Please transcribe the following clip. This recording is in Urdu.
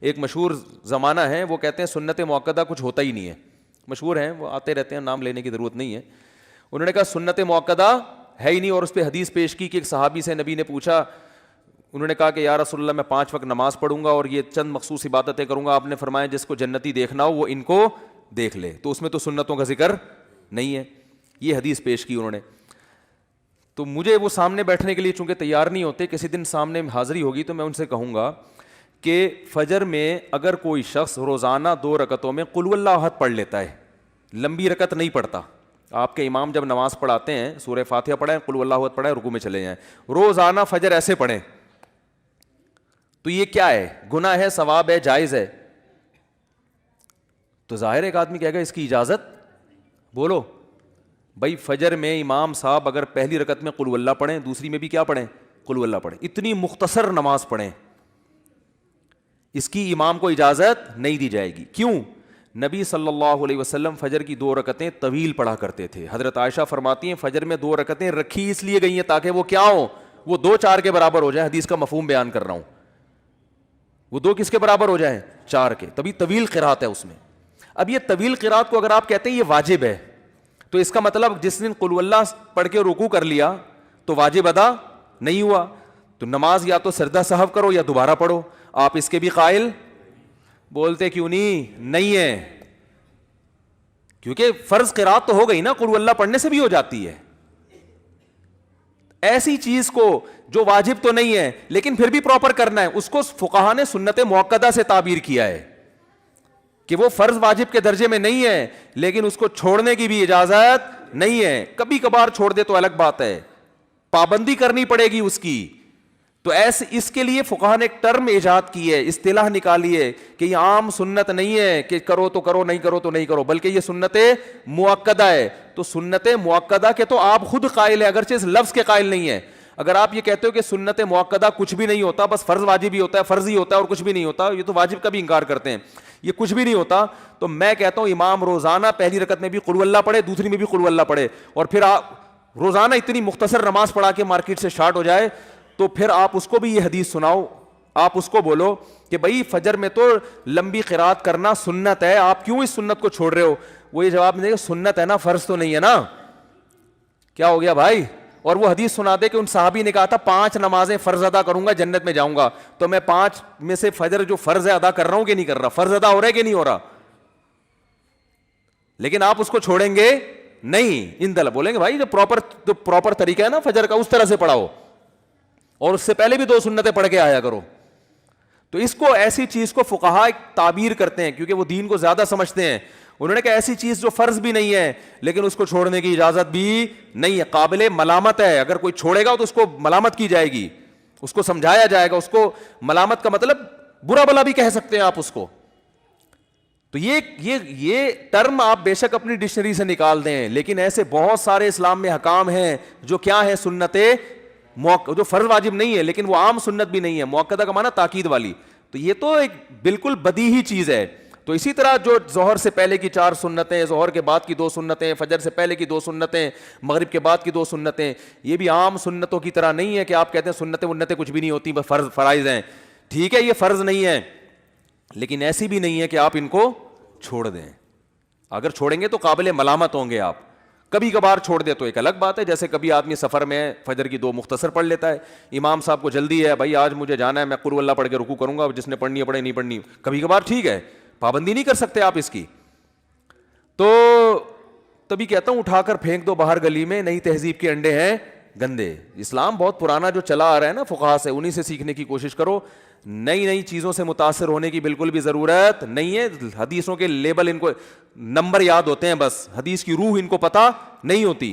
ایک مشہور زمانہ ہے, وہ کہتے ہیں سنت مؤکدہ کچھ ہوتا ہی نہیں ہے, مشہور ہیں وہ, آتے رہتے ہیں, نام لینے کی ضرورت نہیں ہے. انہوں نے کہا سنت مؤکدہ ہے ہی نہیں, اور اس پہ حدیث پیش کی کہ ایک صحابی سے نبی نے پوچھا, انہوں نے کہا کہ یا رسول اللہ میں 5 وقت نماز پڑھوں گا اور یہ چند مخصوص عبادتیں کروں گا, آپ نے فرمایا جس کو جنتی دیکھنا ہو وہ ان کو دیکھ لے, تو اس میں تو سنتوں کا ذکر نہیں ہے. یہ حدیث پیش کی انہوں نے. تو مجھے وہ سامنے بیٹھنے کے لیے چونکہ تیار نہیں ہوتے, کسی دن سامنے حاضری ہوگی تو میں ان سے کہوں گا کہ فجر میں اگر کوئی شخص روزانہ 2 رکعتوں میں قل واللہ احد پڑھ لیتا ہے, لمبی رکعت نہیں پڑھتا, آپ کے امام جب نماز پڑھاتے ہیں سورہ فاتحہ پڑھیں, قل واللہ احد پڑھیں, رکوع میں چلے جائیں, روزانہ فجر ایسے پڑھیں, تو یہ کیا ہے؟ گناہ ہے, ثواب ہے, جائز ہے؟ تو ظاہر ایک آدمی کہے گا اس کی اجازت, بولو بھائی فجر میں امام صاحب اگر پہلی رکعت میں قل واللہ پڑھیں, دوسری میں بھی کیا پڑھیں؟ قل واللہ پڑھیں, اتنی مختصر نماز پڑھیں, اس کی امام کو اجازت نہیں دی جائے گی. کیوں؟ نبی صلی اللہ علیہ وسلم فجر کی 2 رکعتیں طویل پڑھا کرتے تھے. حضرت عائشہ فرماتی ہیں فجر میں 2 رکعتیں رکھی اس لیے گئی ہیں تاکہ وہ کیا ہوں, وہ 2 4 کے برابر ہو جائیں. حدیث کا مفہوم بیان کر رہا ہوں, وہ 2 کس کے برابر ہو جائیں؟ 4 کے. تبھی طویل قرات ہے اس میں. اب یہ طویل قرات کو اگر آپ کہتے ہیں یہ واجب ہے, تو اس کا مطلب جس دن قل واللہ پڑھ کے رکوع کر لیا تو واجب ادا نہیں ہوا, تو نماز یا تو سجدہ سہو کرو یا دوبارہ پڑھو. آپ اس کے بھی قائل بولتے کیوں نہیں ہے, کیونکہ فرض قرات تو ہو گئی نا, قل واللہ پڑھنے سے بھی ہو جاتی ہے. ایسی چیز کو جو واجب تو نہیں ہے لیکن پھر بھی پراپر کرنا ہے, اس کو فقہا نے سنت مؤکدہ سے تعبیر کیا ہے کہ وہ فرض واجب کے درجے میں نہیں ہے لیکن اس کو چھوڑنے کی بھی اجازت نہیں ہے. کبھی کبھار چھوڑ دے تو الگ بات ہے, پابندی کرنی پڑے گی اس کی. تو ایسے اس کے لیے فقہا نے ایک ٹرم ایجاد کی ہے, اصطلاح نکالی ہے کہ یہ عام سنت نہیں ہے کہ کرو تو کرو, نہیں کرو تو نہیں کرو, بلکہ یہ سنت مؤکدہ ہے. تو سنت مؤکدہ کے تو آپ خود قائل ہے اگرچہ اس لفظ کے قائل نہیں ہے. اگر آپ یہ کہتے ہو کہ سنت مؤکدہ کچھ بھی نہیں ہوتا, بس فرض واجب ہی ہوتا ہے, فرض ہی ہوتا ہے اور کچھ بھی نہیں ہوتا, یہ تو واجب کا بھی انکار کرتے ہیں, یہ کچھ بھی نہیں ہوتا, تو میں کہتا ہوں امام روزانہ پہلی رکعت میں بھی قل واللہ پڑھے, دوسری میں بھی قل واللہ پڑھے, اور پھر آپ روزانہ اتنی مختصر نماز پڑھا کے مارکیٹ سے شارٹ ہو جائے تو پھر آپ اس کو بھی یہ حدیث سناؤ, آپ اس کو بولو کہ بھائی فجر میں تو لمبی قرات کرنا سنت ہے, آپ کیوں اس سنت کو چھوڑ رہے ہو؟ وہ یہ جواب دے گا سنت ہے نا, فرض تو نہیں ہے نا. کیا ہو گیا بھائی؟ اور وہ حدیث سنا دے کہ ان صحابی نے کہا تھا 5 نمازیں فرض ادا کروں گا جنت میں جاؤں گا, تو میں 5 میں سے فجر جو فرض ہے ادا کر رہا ہوں کہ نہیں کر رہا, فرض ادا ہو رہا ہے کہ نہیں ہو رہا, لیکن آپ اس کو چھوڑیں گے نہیں. ان دل بولیں گے بھائی جو پراپر طریقہ ہے نا فجر کا, اس طرح سے پڑھاؤ, اور اس سے پہلے بھی 2 سنتیں پڑھ کے آیا کرو. تو اس کو ایسی چیز کو فقہا تعبیر کرتے ہیں کیونکہ وہ دین کو زیادہ سمجھتے ہیں. انہوں نے کہا ایسی چیز جو فرض بھی نہیں ہے لیکن اس کو چھوڑنے کی اجازت بھی نہیں ہے, قابل ملامت ہے, اگر کوئی چھوڑے گا تو اس کو ملامت کی جائے گی, اس کو سمجھایا جائے گا, اس کو ملامت کا مطلب برا بلا بھی کہہ سکتے ہیں آپ اس کو. تو یہ ٹرم آپ بے شک اپنی ڈکشنری سے نکال دیں, لیکن ایسے بہت سارے اسلام میں حکام ہیں جو کیا ہے سنت جو فرض واجب نہیں ہے لیکن وہ عام سنت بھی نہیں ہے, مؤکدہ کا معنی تاکید والی. تو یہ تو ایک بالکل بدیہی چیز ہے. تو اسی طرح جو ظہر سے پہلے کی 4 سنتیں, ظہر کے بعد کی 2 سنتیں, فجر سے پہلے کی 2 سنتیں, مغرب کے بعد کی 2 سنتیں, یہ بھی عام سنتوں کی طرح نہیں ہے کہ آپ کہتے ہیں سنتیں ونتیں کچھ بھی نہیں ہوتی, بس فرائض ہیں. ٹھیک ہے یہ فرض نہیں ہے لیکن ایسی بھی نہیں ہے کہ آپ ان کو چھوڑ دیں. اگر چھوڑیں گے تو قابل ملامت ہوں گے آپ. کبھی کبھار چھوڑ دے تو ایک الگ بات ہے, جیسے کبھی آدمی سفر میں فجر کی 2 مختصر پڑھ لیتا ہے, امام صاحب کو جلدی ہے بھائی آج مجھے جانا ہے, میں قل واللہ پڑھ کے رکوع کروں گا, جس نے پڑھنی ہے پڑھے, نہیں پڑھنی کبھی کبھار ٹھیک ہے, پابندی نہیں کر سکتے آپ اس کی. تو تبھی کہتا ہوں اٹھا کر پھینک دو باہر گلی میں, نئی تہذیب کے انڈے ہیں گندے. اسلام بہت پرانا جو چلا آ رہا ہے نا فقہا سے, انہی سے سیکھنے کی کوشش کرو. نئی چیزوں سے متاثر ہونے کی بالکل بھی ضرورت نہیں ہے. حدیثوں کے لیبل ان کو نمبر یاد ہوتے ہیں بس, حدیث کی روح ان کو پتہ نہیں ہوتی.